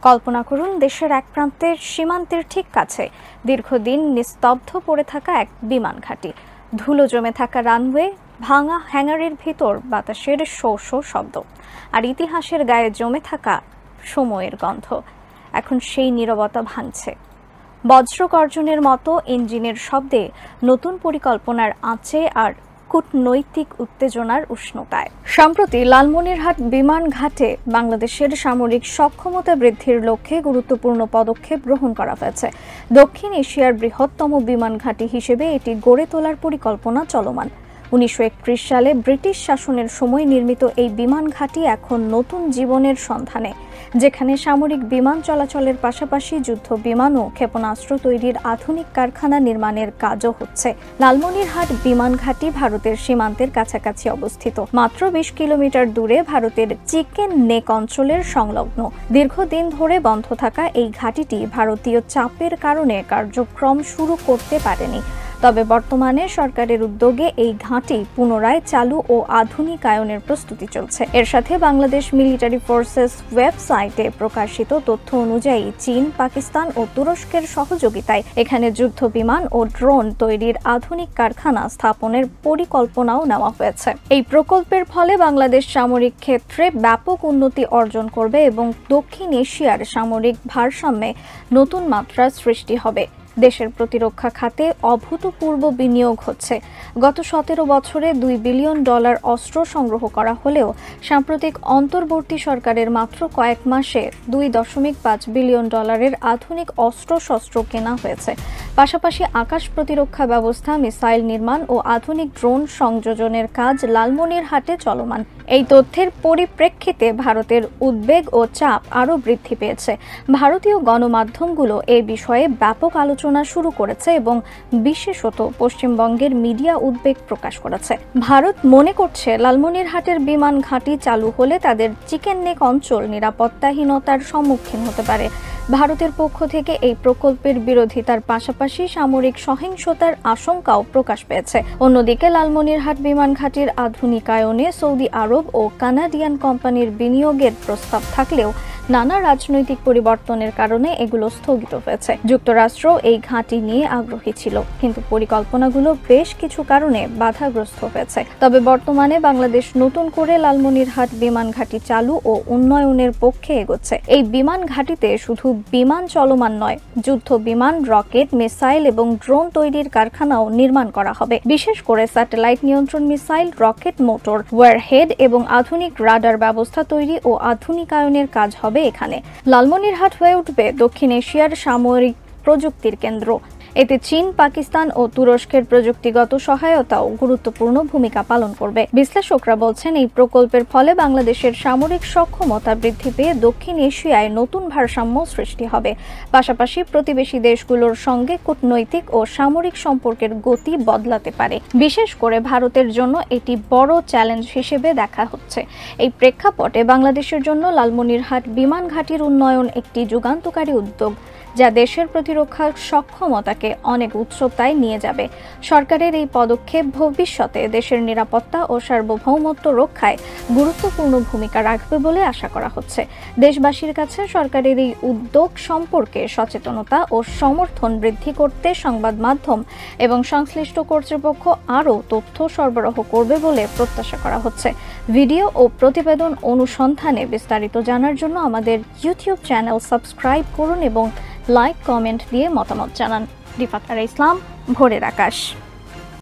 কল্পনা করুন, দেশের এক প্রান্তের সীমান্তের ঠিক কাছে দীর্ঘদিন নিস্তব্ধ পড়ে থাকা এক বিমান ঘাঁটি, ধুলো জমে থাকা রানওয়ে, ভাঙা হ্যাঙ্গারের ভিতর বাতাসের শো শো শব্দ, আর ইতিহাসের গায়ে জমে থাকা সময়ের গন্ধ। এখন সেই নীরবতা ভাঙছে বজ্রগর্জনের মতো, ইঞ্জিনের শব্দে, নতুন পরিকল্পনার আঁচে আর কূটনৈতিক উত্তেজনার উষ্ণতায়। সম্প্রতি লালমনিরহাট বিমান ঘাটে বাংলাদেশের সামরিক সক্ষমতা বৃদ্ধির লক্ষ্যে গুরুত্বপূর্ণ পদক্ষেপ গ্রহণ করা হয়েছে। দক্ষিণ এশিয়ার বৃহত্তম বিমান ঘাঁটি হিসেবে এটি গড়ে তোলার পরিকল্পনা চলমান। 1931 সালে ব্রিটিশ শাসনের সময় নির্মিত এই বিমান ঘাঁটি এখন নতুন জীবনের সন্ধানে, যেখানে সামরিক বিমান চলাচলের পাশাপাশি যুদ্ধ বিমান ও ক্ষেপণাস্ত্র তৈরির আধুনিক কারখানা নির্মাণের কাজও হচ্ছে। লালমনিরহাট বিমান ঘাঁটি ভারতের সীমান্তের কাছাকাছি অবস্থিত। মাত্র 20 কিলোমিটার দূরে ভারতের চিকেন নেক অঞ্চলের সংলগ্ন। দীর্ঘদিন ধরে বন্ধ থাকা এই ঘাঁটিটি ভারতীয় চাপের কারণে কার্যক্রম শুরু করতে পারেনি। তবে বর্তমানে সরকারের উদ্যোগে এই ঘাঁটি পুনরায় চালু ও আধুনিকায়নের প্রস্তুতি চলছে। এর সাথে বাংলাদেশ মিলিটারি ফোর্সেস ওয়েবসাইটে প্রকাশিত তথ্য অনুযায়ী চীন, পাকিস্তান ও তুরস্কের সহযোগিতায় এখানে যুদ্ধ বিমান ও ড্রোন তৈরির আধুনিক কারখানা স্থাপনের পরিকল্পনাও নেওয়া হয়েছে। এই প্রকল্পের ফলে বাংলাদেশ সামরিক ক্ষেত্রে ব্যাপক উন্নতি অর্জন করবে এবং দক্ষিণ এশিয়ার সামরিক ভারসাম্যে নতুন মাত্রা সৃষ্টি হবে। দেশের প্রতিরক্ষা খাতে অভূতপূর্ব বিনিয়োগ হচ্ছে। গত 17 বছরে $2 বিলিয়ন অস্ত্র সংগ্রহ করা হলেও সাম্প্রতিক অন্তর্বর্তী সরকারের মাত্র কয়েক মাসে $2.5 বিলিয়ন আধুনিক অস্ত্রশস্ত্র কেনা হয়েছে। পাশাপাশি আকাশ প্রতিরক্ষা ব্যবস্থা, মিসাইল নির্মাণ ও আধুনিক ড্রোন সংযোজনের কাজ লালমনিরহাটে চলমান। এই তথ্যের পরিপ্রেক্ষিতে ভারতের উদ্বেগ ও চাপ আরও বৃদ্ধি পেয়েছে। ভারতীয় গণমাধ্যমগুলো এ বিষয়ে ব্যাপক আলোচনা শুরু করেছে এবং বিশেষত পশ্চিমবঙ্গের মিডিয়া উদ্বেগ প্রকাশ করেছে। ভারত মনে করছে লালমনিরহাটের বিমান ঘাঁটি চালু হলে তাদের চিকেন নেক অঞ্চল নিরাপত্তাহীনতার সম্মুখীন হতে পারে। ভারতের পক্ষ থেকে এই প্রকল্পের বিরোধিতার পাশাপাশি সামরিক সহিংসতার আশঙ্কাও প্রকাশ পেয়েছে। অন্যদিকে লালমনিরহাট বিমান ঘাঁটির আধুনিকায়নে সৌদি আরব ও কানাডিয়ান কোম্পানির বিনিয়োগের প্রস্তাব থাকলেও নানা রাজনৈতিক পরিবর্তনের কারণে এগুলো স্থগিত হয়েছে। যুক্তরাষ্ট্র এই ঘাঁটি নিয়ে আগ্রহী ছিল, কিন্তু পরিকল্পনাগুলো বেশ কিছু কারণে বাধাগ্রস্ত হয়েছে। তবে বর্তমানে বাংলাদেশ নতুন করে লালমনিরহাট বিমান ঘাঁটি চালু ও উন্নয়নের পক্ষে এগোচ্ছে। এই বিমান ঘাঁটিতে শুধু বিমান চলমান নয়, যুদ্ধ বিমান, রকেট, মিসাইল এবং ড্রোন তৈরির কারখানাও নির্মাণ করা হবে। বিশেষ করে স্যাটেলাইট নিয়ন্ত্রণ মিসাইল, রকেট মোটর, ওয়ারহেড এবং আধুনিক রাডার ব্যবস্থা তৈরি ও আধুনিকায়নের কাজ হবে এখানে। লালমনিরহাট হয়ে উঠবে দক্ষিণ এশিয়ার সামরিক প্রযুক্তির কেন্দ্র। এতে চীন, পাকিস্তান ও তুরস্কের প্রযুক্তিগত সহায়তাও গুরুত্বপূর্ণ ভূমিকা পালন করবে। বিশ্লেষকরা বলছেন, এই প্রকল্পের ফলে বাংলাদেশের সামরিক সক্ষমতা বৃদ্ধি পেয়ে দক্ষিণ এশিয়ায় নতুন ভারসাম্য সৃষ্টি হবে। পাশাপাশি প্রতিবেশী দেশগুলোর সঙ্গে কূটনৈতিক ও সামরিক সম্পর্কের গতি বদলাতে পারে। বিশেষ করে ভারতের জন্য এটি বড় চ্যালেঞ্জ হিসেবে দেখা হচ্ছে। এই প্রেক্ষাপটে বাংলাদেশের জন্য লালমনিরহাট বিমান ঘাঁটির উন্নয়ন একটি যুগান্তকারী উদ্যোগ, যা দেশের প্রতিরক্ষা সক্ষমতাকে অনেক উচ্চতায় নিয়ে যাবে। সরকারের এই পদক্ষেপ ভবিষ্যতে দেশের নিরাপত্তা ও সার্বভৌমত্ব রক্ষায় গুরুত্বপূর্ণ ভূমিকা রাখবে বলে আশা করা হচ্ছে। দেশবাসীর কাছে সরকারের এই উদ্যোগ সম্পর্কে সচেতনতা ও সমর্থন বৃদ্ধি করতে সংবাদ মাধ্যম এবং সংশ্লিষ্ট কর্তৃপক্ষ আরও তথ্য সরবরাহ করবে বলে প্রত্যাশা করা হচ্ছে। ভিডিও ও প্রতিবেদন অনুসন্ধানে বিস্তারিত জানার জন্য আমাদের ইউটিউব চ্যানেল সাবস্ক্রাইব করুন এবং লাইক, কমেন্ট দিয়ে মতামত জানান। রিফাত আরা ইসলাম, ভোরের আকাশ।